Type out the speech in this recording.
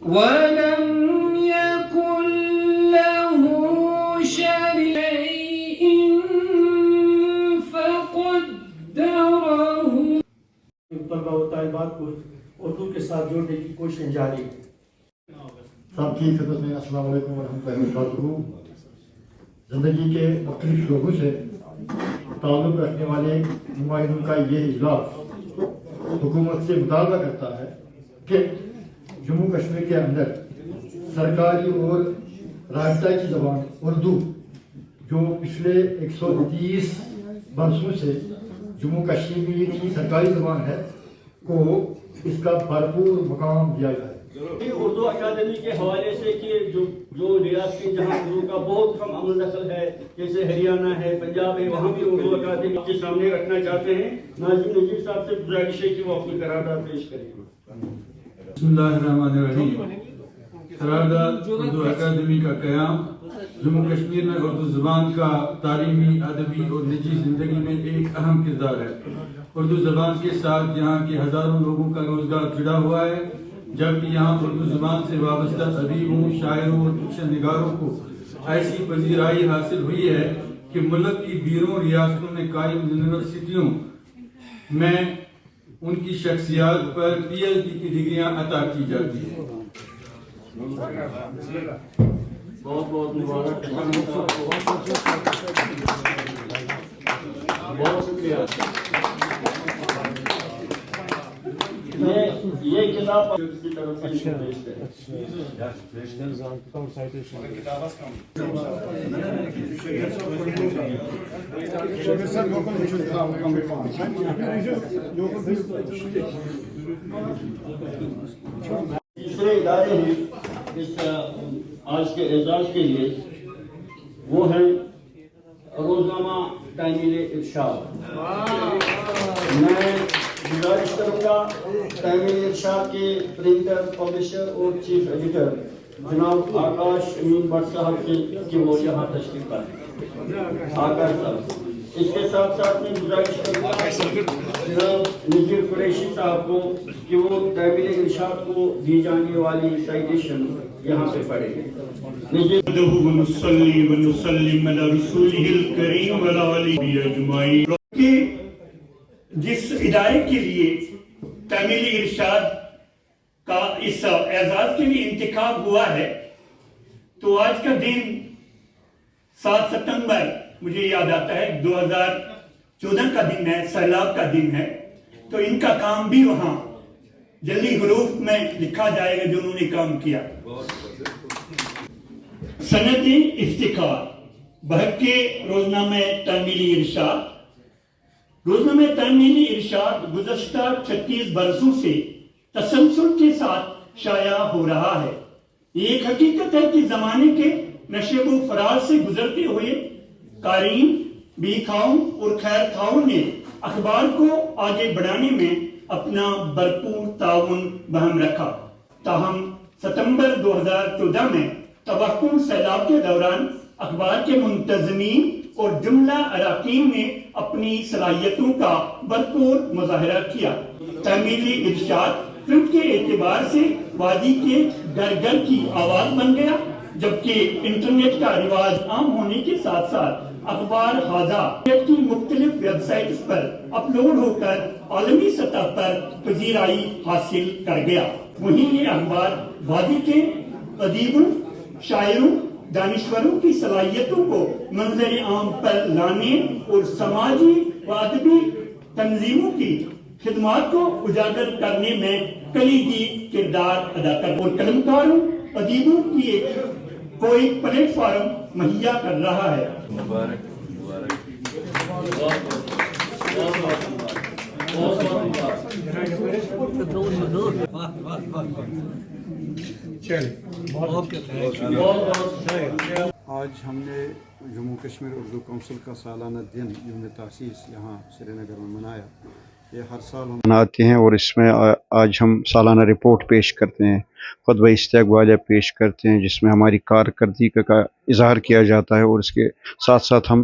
ولم يكن له شيء فقدره. طلبہ و طالبات کو اردو کے ساتھ جوڑنے کی کوششیں جاری ہیں. سب کی خدمت میں السلام علیکم ورحمۃ اللہ وبرکاتہ. زندگی کے مختلف شعبوں سے تعلق رکھنے والے نمائندوں کا یہ اجلاس حکومت سے مطالبہ کرتا ہے کہ جموں کشمیر کے اندر سرکاری اور رابطہ کی زبان اردو جو پچھلے 130 برسوں سے جموں کشمیر کی سرکاری زبان ہے کو اس کا بھرپور مقام دیا جائے. اردو اکیڈمی کے حوالے سے کہ جو ریاست جہاں اردو کا بہت کم عمل نسل ہے جیسے ہریانہ ہے پنجاب ہے وہاں بھی اردو اکیڈمی کے سامنے رکھنا چاہتے ہیں. ناظم نذیر صاحب سے گزارش ہے کہ وہ اپنی قرارداد پیش کریں. بسم اللہ الرحمن الرحیم. قرارداد اردو اکیڈمی کا قیام جموں کشمیر میں اردو زبان کا تعلیمی ادبی اور نجی زندگی میں ایک اہم کردار ہے. اردو زبان کے ساتھ یہاں کے ہزاروں لوگوں کا روزگار جڑا ہوا ہے جبکہ یہاں اردو زبان سے وابستہ ادیبوں شاعروں اور فکشن نگاروں کو ایسی پذیرائی حاصل ہوئی ہے کہ ملک کی بیرون ریاستوں میں قائم یونیورسٹیوں میں ان کی شخصیات پر PhD کی ڈگریاں عطا کی جاتی ہیں. بہت بہت مبارک. بہت شکریہ. یہ کتاب کی طرف سے تیسرے ادارے ہیں اس آج کے اعزاز کے لیے وہ ہیں روزنامہ تعمیل ارشاد. میں گزارش کروں گا تعمیل ارشاد کے پرنٹر پبلشر اور چیف ایڈیٹر جناب آکاش امین بٹ صاحب کی وہ یہاں تشریف لائیں. آکاش صاحب. اس کے ساتھ ساتھ میں گزارش کروں گا جناب نذیر قریشی صاحب کو کہ وہ تعمیل ارشاد کو دی جانے والی سائٹیشن یہاں پہ پڑھیں. جس ادارے کے لیے تعمیل ارشاد کا اس اعزاز کے لیے انتخاب ہوا ہے تو آج کا دن 7 ستمبر مجھے یاد آتا ہے 2014 کا دن ہے, سیلاب کا دن ہے. تو ان کا کام بھی وہاں جلدی حروف میں لکھا جائے گا جو انہوں نے کام کیا. سند افتخار بحق روزنامہ تعمیل ارشاد. روزنامہ تعمیل ارشاد گزشتہ 36 برسوں سے تسلسل کے ساتھ شائع ہو رہا ہے. یہ ایک حقیقت ہے کہ زمانے کے نشیب و فراز سے گزرتے ہوئے قارئین بھی خواہوں اور خیر خواہوں نے اخبار کو آگے بڑھانے میں اپنا بھرپور تعاون بہم رکھا. تاہم ستمبر 2014 میں توقع سیلاب کے دوران اخبار کے منتظمین اور جملہ اراکین نے اپنی صلاحیتوں کا بھرپور مظاہرہ کیا. تعمیل ارشاد پرنٹ کے اعتبار سے وادی کے گھر گھر کی آواز بن گیا جبکہ انٹرنیٹ کا رواج عام ہونے کے ساتھ ساتھ اخبار حاضہ کی مختلف ویب سائٹس پر اپلوڈ ہو کر عالمی سطح پر پذیرائی حاصل کر گیا. وہیں یہ اخبار وادی کے ادیبوں شاعروں دانشوروں کی صلاحیتوں کو منظر عام پر لانے اور سماجی و ادبی تنظیموں کی خدمات کو اجاگر کرنے میں کلیدی کردار ادا کر اور قلمکاروں ادیبوں کی کوئی پلیٹ فارم مہیا کر رہا ہے. آج ہم نے جموں کشمیر اردو کونسل کا سالانہ دن یوم تاسیس یہاں سری نگر میں منایا. یہ ہر سال ہم مناتے ہیں اور اس میں آج ہم سالانہ رپورٹ پیش کرتے ہیں, خطبہ استقبالیہ پیش کرتے ہیں جس میں ہماری کارکردگی کا اظہار کیا جاتا ہے اور اس کے ساتھ ساتھ ہم